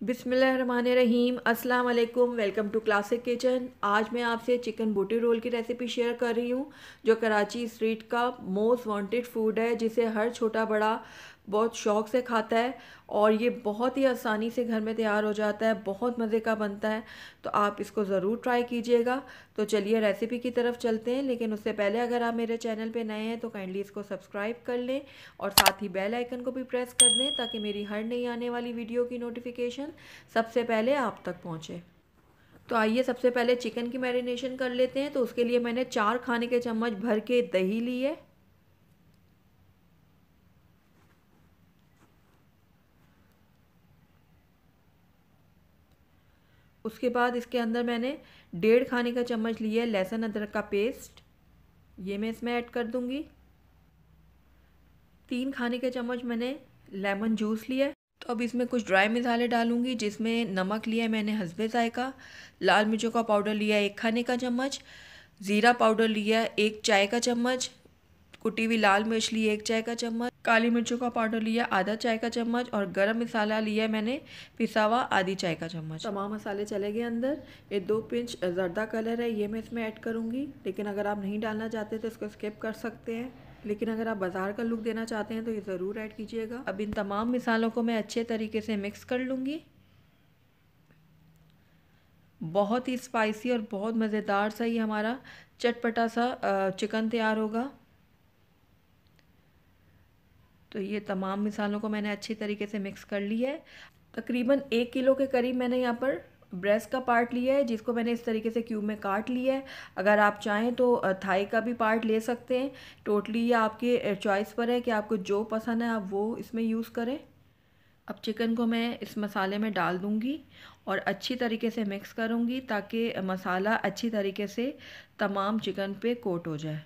बिस्मिल्लाहिर्रहमानिर्रहीम। अस्सलाम वालेकुम। Welcome to classic kitchen. आज मैं आपसे चिकन बूटी रोल की रेसिपी शेयर कर रही हूँ, जो कराची स्ट्रीट का मोस्ट वांटेड फूड है, जिसे हर छोटा बड़ा बहुत शौक़ से खाता है और ये बहुत ही आसानी से घर में तैयार हो जाता है, बहुत मज़े का बनता है। तो आप इसको ज़रूर ट्राई कीजिएगा। तो चलिए रेसिपी की तरफ चलते हैं, लेकिन उससे पहले अगर आप मेरे चैनल पे नए हैं तो काइंडली इसको सब्सक्राइब कर लें और साथ ही बेल आइकन को भी प्रेस कर दें, ताकि मेरी हर नई आने वाली वीडियो की नोटिफिकेशन सबसे पहले आप तक पहुँचे। तो आइए सबसे पहले चिकन की मैरिनेशन कर लेते हैं। तो उसके लिए मैंने 4 खाने के चम्मच भर के दही ली है। उसके बाद इसके अंदर मैंने 1.5 खाने का चम्मच लिया है लहसुन अदरक का पेस्ट, ये मैं इसमें ऐड कर दूंगी। 3 खाने के चम्मच मैंने लेमन जूस लिया है। तो अब इसमें कुछ ड्राई मसाले डालूंगी, जिसमें नमक लिया है मैंने हस्बे ज़ायका, लाल मिर्चों का पाउडर लिया है 1 खाने का चम्मच, ज़ीरा पाउडर लिया है 1 चाय का चम्मच, कुटी हुई लाल मिर्च ली 1 चाय का चम्मच, काली मिर्चों का पाउडर लिया आधा चाय का चम्मच और गरम मसाला लिया है मैंने पिसा हुआ आधी चाय का चम्मच। तमाम मसाले चले गए अंदर। ये 2 पिंच जर्दा कलर है, ये मैं इसमें ऐड करूँगी, लेकिन अगर आप नहीं डालना चाहते तो इसको स्किप कर सकते हैं, लेकिन अगर आप बाज़ार का लुक देना चाहते हैं तो ये ज़रूर ऐड कीजिएगा। अब इन तमाम मिसालों को मैं अच्छे तरीके से मिक्स कर लूँगी। बहुत ही स्पाइसी और बहुत मज़ेदार सा ये हमारा चटपटा सा चिकन तैयार होगा। तो ये तमाम मिसालों को मैंने अच्छी तरीके से मिक्स कर लिया है। तकरीबन 1 किलो के करीब मैंने यहाँ पर ब्रेस्ट का पार्ट लिया है, जिसको मैंने इस तरीके से क्यूब में काट लिया है। अगर आप चाहें तो थाई का भी पार्ट ले सकते हैं। टोटली ये आपके चॉइस पर है कि आपको जो पसंद है आप वो इसमें यूज़ करें। अब चिकन को मैं इस मसाले में डाल दूँगी और अच्छी तरीके से मिक्स करूँगी, ताकि मसाला अच्छी तरीके से तमाम चिकन पे कोट हो जाए।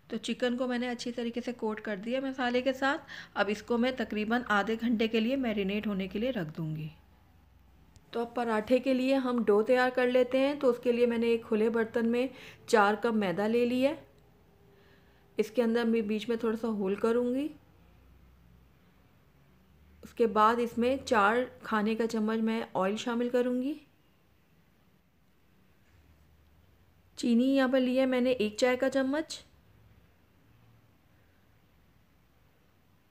तो चिकन को मैंने अच्छी तरीके से कोट कर दिया मसाले के साथ। अब इसको मैं तकरीबन आधे घंटे के लिए मैरिनेट होने के लिए रख दूँगी। तो अब पराठे के लिए हम डो तैयार कर लेते हैं। तो उसके लिए मैंने एक खुले बर्तन में 4 कप मैदा ले लिया है। इसके अंदर मैं बीच में थोड़ा सा होल करूँगी। उसके बाद इसमें 4 खाने का चम्मच मैं ऑयल शामिल करूँगी। चीनी यहाँ पर लिया है मैंने 1 चाय का चम्मच।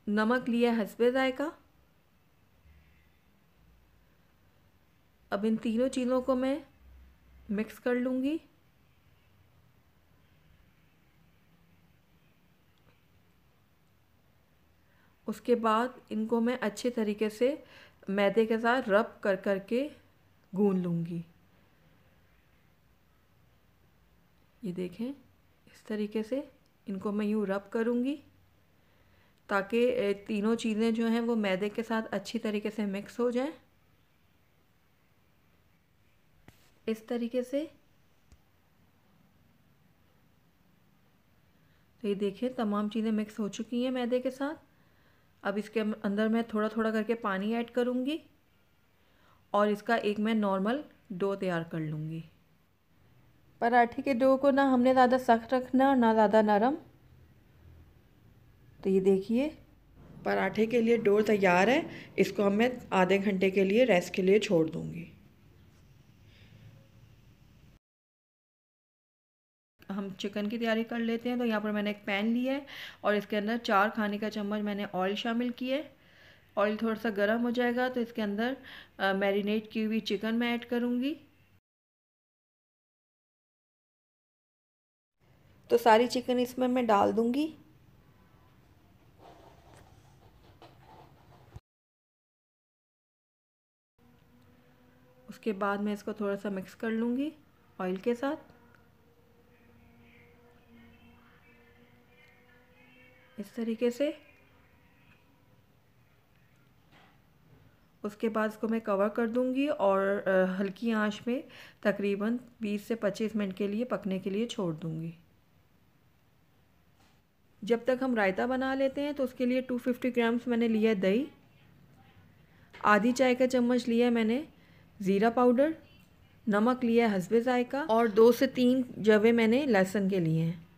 नमक लिया हस्बे ज़ायका। अब इन तीनों चीज़ों को मैं मिक्स कर लूँगी। उसके बाद इनको मैं अच्छे तरीके से मैदे के साथ रब कर कर के गूंद लूँगी। ये देखें, इस तरीके से इनको मैं यूँ रब करूँगी, ताकि तीनों चीज़ें जो हैं वो मैदे के साथ अच्छी तरीके से मिक्स हो जाएं। इस तरीके से। तो ये देखिए तमाम चीज़ें मिक्स हो चुकी हैं मैदे के साथ। अब इसके अंदर मैं थोड़ा थोड़ा करके पानी ऐड करूँगी और इसका एक मैं नॉर्मल डो तैयार कर लूँगी। पराठे के डो को ना हमने ज़्यादा सख्त रखना और ना ज़्यादा नरम। तो ये देखिए पराठे के लिए डो तैयार है। इसको हम मैं आधे घंटे के लिए रेस्ट के लिए छोड़ दूँगी। हम चिकन की तैयारी कर लेते हैं। तो यहाँ पर मैंने एक पैन लिया है और इसके अंदर 4 खाने का चम्मच मैंने ऑयल शामिल किया है। ऑयल थोड़ा सा गर्म हो जाएगा तो इसके अंदर मैरिनेट की हुई चिकन मैं ऐड करूँगी। तो सारी चिकन इसमें मैं डाल दूँगी। उसके बाद मैं इसको थोड़ा सा मिक्स कर लूँगी ऑयल के साथ। इस तरीके से। उसके बाद इसको मैं कवर कर दूँगी और हल्की आंच में तकरीबन 20 से 25 मिनट के लिए पकने के लिए छोड़ दूँगी। जब तक हम रायता बना लेते हैं तो उसके लिए 250 ग्राम्स मैंने लिया दही, आधी चाय का चम्मच लिया है मैंने ज़ीरा पाउडर, नमक लिया है हस्बे ज़ायका और 2 से 3 जवे मैंने लहसुन के लिए हैं।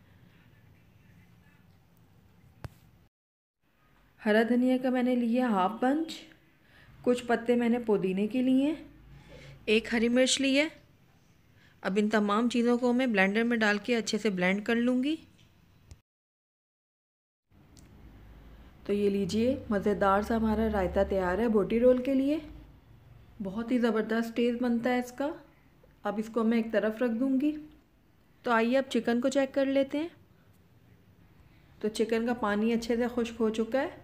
हरा धनिया का मैंने लिया हाफ बंच, कुछ पत्ते मैंने पुदीने के लिए हैं, एक हरी मिर्च ली है। अब इन तमाम चीज़ों को मैं ब्लेंडर में डाल के अच्छे से ब्लेंड कर लूँगी। तो ये लीजिए, मज़ेदार सा हमारा रायता तैयार है बोटी रोल के लिए। बहुत ही ज़बरदस्त टेस्ट बनता है इसका। अब इसको मैं एक तरफ रख दूँगी। तो आइए अब चिकन को चेक कर लेते हैं। तो चिकन का पानी अच्छे से खुश्क हो चुका है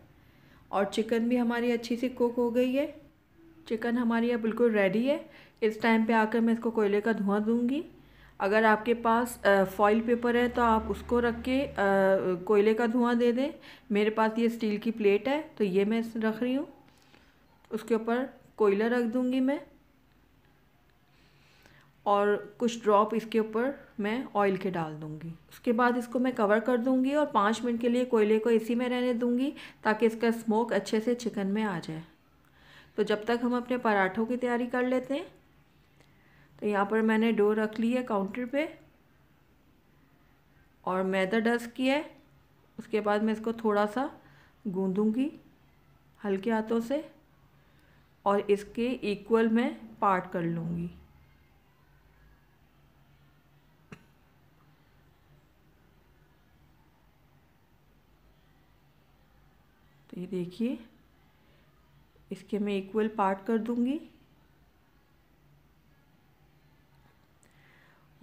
और चिकन भी हमारी अच्छी सी कुक हो गई है। चिकन हमारी अब बिल्कुल रेडी है। इस टाइम पे आकर मैं इसको कोयले का धुआं दूंगी। अगर आपके पास फॉइल पेपर है तो आप उसको रख के कोयले का धुआं दे दें। मेरे पास ये स्टील की प्लेट है तो ये मैं रख रही हूँ। उसके ऊपर कोयला रख दूंगी मैं और कुछ ड्रॉप इसके ऊपर मैं ऑयल के डाल दूंगी। उसके बाद इसको मैं कवर कर दूंगी और 5 मिनट के लिए कोयले को इसी में रहने दूंगी ताकि इसका स्मोक अच्छे से चिकन में आ जाए। तो जब तक हम अपने पराठों की तैयारी कर लेते हैं। तो यहाँ पर मैंने डो रख ली है काउंटर पे और मैदा डस्ट किया है। उसके बाद मैं इसको थोड़ा सा गूंदूंगी हल्के हाथों से और इसके इक्वल मैं पार्ट कर लूँगी। तो ये देखिए, इसके मैं इक्वल पार्ट कर दूंगी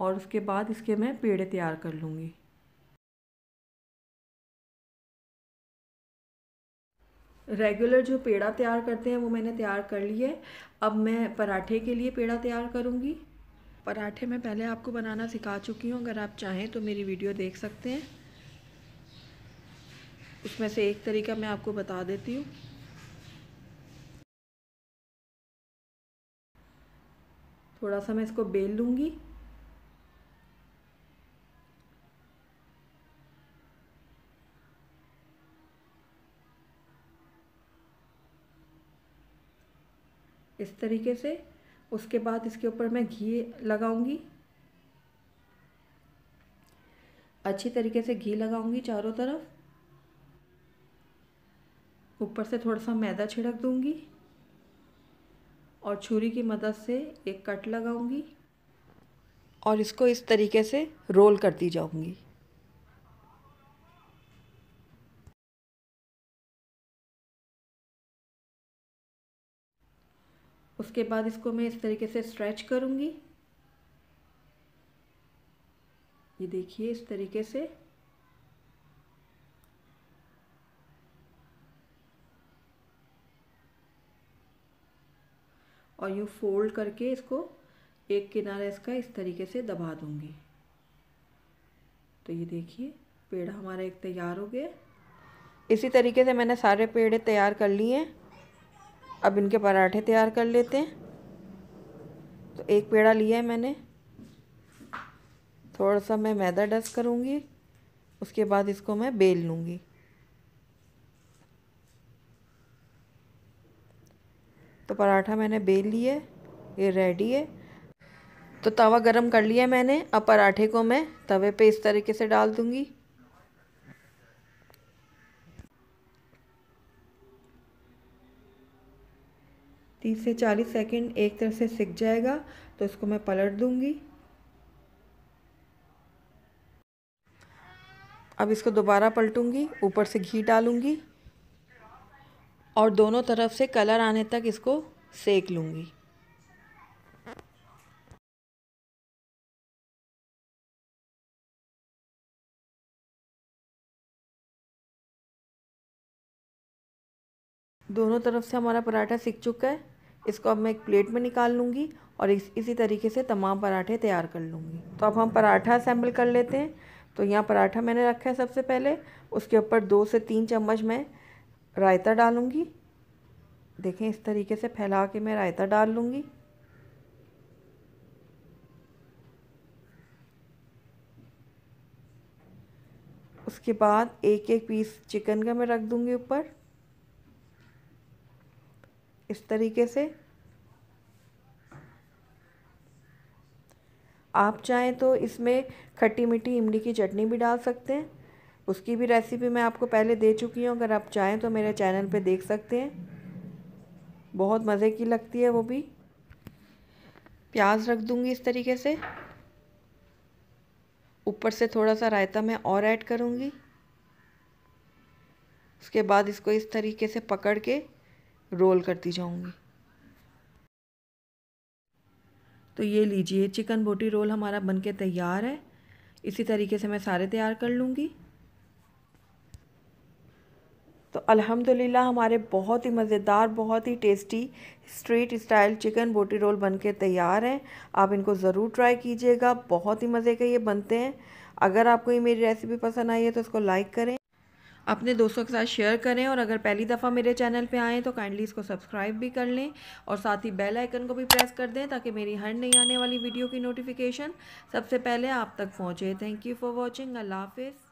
और उसके बाद इसके मैं पेड़े तैयार कर लूँगी। रेगुलर जो पेड़ा तैयार करते हैं वो मैंने तैयार कर लिए। अब मैं पराठे के लिए पेड़ा तैयार करूँगी। पराठे मैं पहले आपको बनाना सिखा चुकी हूँ, अगर आप चाहें तो मेरी वीडियो देख सकते हैं। उसमें से एक तरीका मैं आपको बता देती हूँ। थोड़ा सा मैं इसको बेल लूँगी। इस तरीके से। उसके बाद इसके ऊपर मैं घी लगाऊंगी। अच्छी तरीके से घी लगाऊंगी चारों तरफ। ऊपर से थोड़ा सा मैदा छिड़क दूंगी और छुरी की मदद से एक कट लगाऊंगी और इसको इस तरीके से रोल करती जाऊंगी। उसके बाद इसको मैं इस तरीके से स्ट्रेच करूंगी। ये देखिए, इस तरीके से। और यूँ फोल्ड करके इसको एक किनारा इसका इस तरीके से दबा दूंगी। तो ये देखिए, पेड़ा हमारा एक तैयार हो गया। इसी तरीके से मैंने सारे पेड़े तैयार कर लिए हैं। अब इनके पराठे तैयार कर लेते हैं। तो एक पेड़ा लिया है मैंने, थोड़ा सा मैं मैदा डस्ट करूँगी। उसके बाद इसको मैं बेल लूँगी। तो पराठा मैंने बेल लिया है, ये रेडी है। तो तवा गरम कर लिया मैंने। अब पराठे को मैं तवे पे इस तरीके से डाल दूँगी। तीस से 40 सेकंड एक तरफ से सिक जाएगा तो इसको मैं पलट दूँगी। अब इसको दोबारा पलटूँगी, ऊपर से घी डालूँगी और दोनों तरफ से कलर आने तक इसको सेक लूँगी। दोनों तरफ से हमारा पराठा सिक चुका है। इसको अब मैं एक प्लेट में निकाल लूँगी और इसी तरीके से तमाम पराठे तैयार कर लूँगी। तो अब हम पराठा असेंबल कर लेते हैं। तो यहाँ पराठा मैंने रखा है सबसे पहले। उसके ऊपर 2 से 3 चम्मच मैं रायता डालूँगी। देखें, इस तरीके से फैला के मैं रायता डाल लूँगी। उसके बाद एक एक पीस चिकन का मैं रख दूँगी ऊपर, इस तरीके से। आप चाहें तो इसमें खट्टी मीठी इमली की चटनी भी डाल सकते हैं। उसकी भी रेसिपी मैं आपको पहले दे चुकी हूँ, अगर आप चाहें तो मेरे चैनल पे देख सकते हैं। बहुत मज़े की लगती है वो भी। प्याज रख दूँगी इस तरीके से, ऊपर से थोड़ा सा रायता मैं और ऐड करूँगी। उसके बाद इसको इस तरीके से पकड़ के रोल करती जाऊँगी। तो ये लीजिए, चिकन बोटी रोल हमारा बनके तैयार है। इसी तरीके से मैं सारे तैयार कर लूँगी। तो अल्हम्दुलिल्लाह हमारे बहुत ही मज़ेदार, बहुत ही टेस्टी स्ट्रीट स्टाइल चिकन बोटी रोल बनके तैयार हैं। आप इनको ज़रूर ट्राई कीजिएगा, बहुत ही मज़े के ये बनते हैं। अगर आपको ये मेरी रेसिपी पसंद आई है तो इसको लाइक करें, अपने दोस्तों के साथ शेयर करें, और अगर पहली दफ़ा मेरे चैनल पे आएँ तो काइंडली इसको सब्सक्राइब भी कर लें और साथ ही बेल आइकन को भी प्रेस कर दें ताकि मेरी हर नई आने वाली वीडियो की नोटिफिकेशन सबसे पहले आप तक पहुँचे। Thank you for watching. अल्लाह हाफ़िज़।